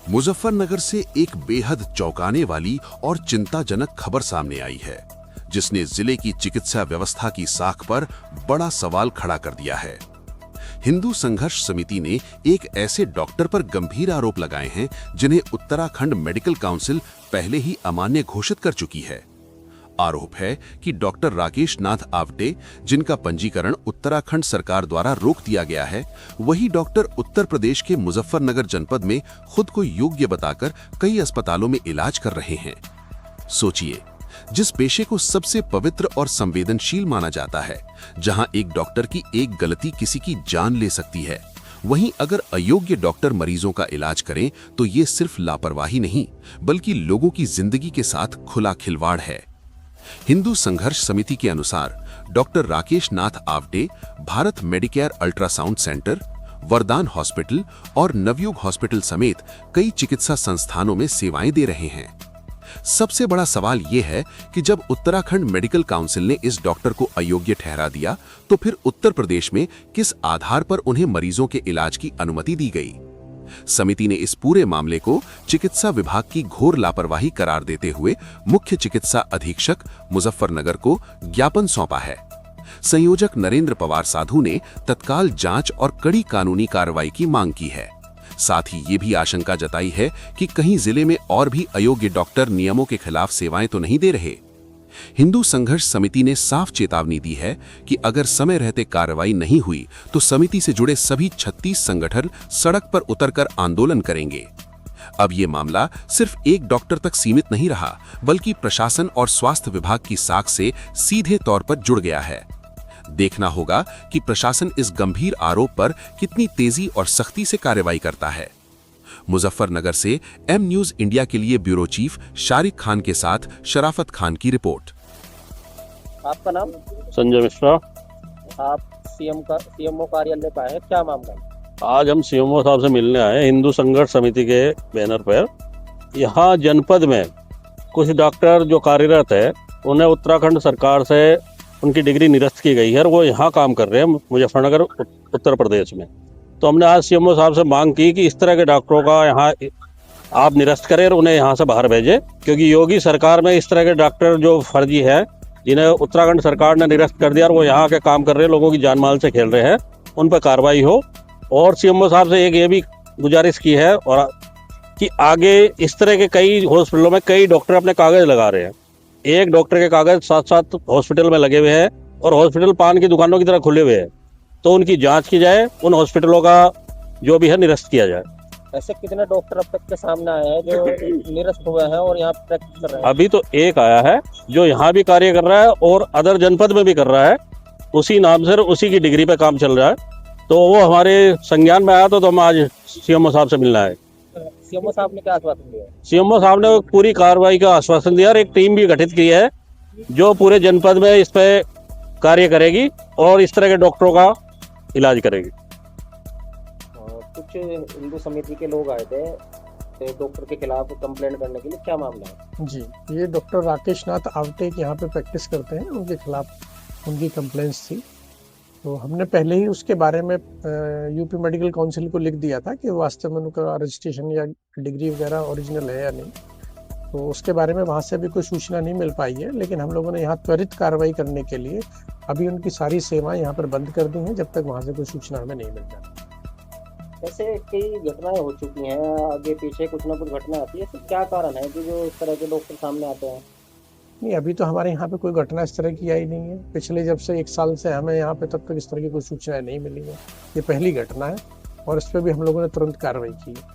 मुजफ्फरनगर से एक बेहद चौंकाने वाली और चिंताजनक खबर सामने आई है, जिसने जिले की चिकित्सा व्यवस्था की साख पर बड़ा सवाल खड़ा कर दिया है। हिंदू संघर्ष समिति ने एक ऐसे डॉक्टर पर गंभीर आरोप लगाए हैं जिन्हें उत्तराखंड मेडिकल काउंसिल पहले ही अमान्य घोषित कर चुकी है। आरोप है कि डॉक्टर राकेश नाथ आवटे, जिनका पंजीकरण उत्तराखंड सरकार द्वारा रोक दिया गया है, वही डॉक्टर उत्तर प्रदेश के मुजफ्फरनगर जनपद में खुद को योग्य बताकर कई अस्पतालों में इलाज कर रहे हैं। सोचिए, जिस पेशे को सबसे पवित्र और संवेदनशील माना जाता है, जहां एक डॉक्टर की एक गलती किसी की जान ले सकती है, वहीं अगर अयोग्य डॉक्टर मरीजों का इलाज करें तो ये सिर्फ लापरवाही नहीं, बल्कि लोगों की जिंदगी के साथ खुला खिलवाड़ है। हिंदू संघर्ष समिति के अनुसार doctor Rakesh Nath Awate Bharat medicare ultrasound centre, Vardan hospital और नवयुग हॉस्पिटल समेत कई चिकित्सा संस्थानों में सेवाएं दे रहे हैं। सबसे बड़ा सवाल यह है कि जब उत्तराखंड मेडिकल काउंसिल ने इस डॉक्टर को अयोग्य ठहरा दिया, तो फिर उत्तर प्रदेश में किस आधार पर उन्हें मरीजों के इलाज की अनुमति दी गई? समिति ने इस पूरे मामले को चिकित्सा विभाग की घोर लापरवाही करार देते हुए मुख्य चिकित्सा अधीक्षक मुजफ्फरनगर को ज्ञापन सौंपा है। संयोजक नरेंद्र पवार साधु ने तत्काल जांच और कड़ी कानूनी कार्रवाई की मांग की है। साथ ही ये भी आशंका जताई है कि कहीं जिले में और भी अयोग्य डॉक्टर नियमों के खिलाफ सेवाएं तो नहीं दे रहे। हिंदू संघर्ष समिति ने साफ चेतावनी दी है कि अगर समय रहते कार्रवाई नहीं हुई तो समिति से जुड़े सभी 36 संगठन सड़क पर उतरकर आंदोलन करेंगे। अब ये मामला सिर्फ एक डॉक्टर तक सीमित नहीं रहा, बल्कि प्रशासन और स्वास्थ्य विभाग की साख से सीधे तौर पर जुड़ गया है। देखना होगा कि प्रशासन इस गंभीर आरोप पर कितनी तेजी और सख्ती से कार्रवाई करता है। मुजफ्फरनगर से एम न्यूज इंडिया के लिए ब्यूरो चीफ शारिक खान के साथ शराफत खान की रिपोर्ट। आपका नाम? संजय मिश्रा। आप सीएमओ कार्यालय पर आए, क्या मामला है? आज हम सीएमओ साहब से मिलने आए हिंदू संघर्ष समिति के बैनर पर। यहाँ जनपद में कुछ डॉक्टर जो कार्यरत है, उन्हें उत्तराखंड सरकार से उनकी डिग्री निरस्त की गई है और वो यहाँ काम कर रहे हैं मुजफ्फरनगर उत्तर प्रदेश में। तो हमने आज सीएमओ साहब से मांग की कि इस तरह के डॉक्टरों का यहाँ आप निरस्त करें और उन्हें यहाँ से बाहर भेजें, क्योंकि योगी सरकार में इस तरह के डॉक्टर जो फर्जी है, जिन्हें उत्तराखंड सरकार ने निरस्त कर दिया और वो यहाँ के काम कर रहे हैं, लोगों की जान माल से खेल रहे हैं, उन पर कार्रवाई हो। और सीएमओ साहब से एक ये भी गुजारिश की है और कि आगे इस तरह के कई हॉस्पिटलों में कई डॉक्टर अपने कागज लगा रहे हैं। एक डॉक्टर के कागज 7-7 हॉस्पिटल में लगे हुए हैं और हॉस्पिटल पान की दुकानों की तरह खुले हुए हैं। तो उनकी जांच की जाए, उन हॉस्पिटलों का जो भी है निरस्त किया जाए। ऐसे कितने डॉक्टर अब तक के सामने आए हैं जो निरस्त हुए हैं और यहाँ प्रैक्टिस कर रहे हैं? अभी तो एक आया है जो यहाँ भी कार्य कर रहा है और अदर जनपद में भी कर रहा है, उसी नाम से उसी की डिग्री पे काम चल रहा है। तो वो हमारे संज्ञान में आया, तो हम आज सीएमओ साहब से मिलना है। सीएमओ साहब ने क्या आश्वासन दिया? सीएमओ साहब ने पूरी कार्रवाई का आश्वासन दिया और एक टीम भी गठित की है जो पूरे जनपद में इस पे कार्य करेगी और इस तरह के डॉक्टरों का इलाज करेगी। कुछ हिंदू समिति के लोग आए थे डॉक्टर के खिलाफ कंप्लेंट करने के लिए, क्या मामला है? जी, ये डॉक्टर राकेश नाथ आवटे यहाँ पे प्रैक्टिस करते हैं, उनके खिलाफ उनकी कंप्लेंट्स थी। तो हमने पहले ही उसके बारे में यूपी मेडिकल काउंसिल को लिख दिया था कि वास्तव में उनका रजिस्ट्रेशन या डिग्री वगैरह ओरिजिनल है या नहीं। तो उसके बारे में वहाँ से अभी कोई सूचना नहीं मिल पाई है, लेकिन हम लोगों ने यहाँ त्वरित कार्रवाई करने के लिए अभी उनकी सारी सेवाएं यहाँ पर बंद कर दी हैं, जब तक वहाँ से कोई सूचना हमें नहीं मिल जाती। ऐसे कई घटनाएं हो चुकी हैं, आगे पीछे कुछ ना कुछ घटना आती है, तो क्या कारण है कि जो इस तरह के डॉक्टर सामने आते हैं? नहीं, अभी तो हमारे यहाँ पे कोई घटना इस तरह की आई नहीं है। पिछले जब से 1 साल से हमें यहाँ पे तब तक इस तरह की कोई सूचनाएं नहीं मिली है। ये पहली घटना है और इस पर भी हम लोगों ने तुरंत कार्रवाई की है।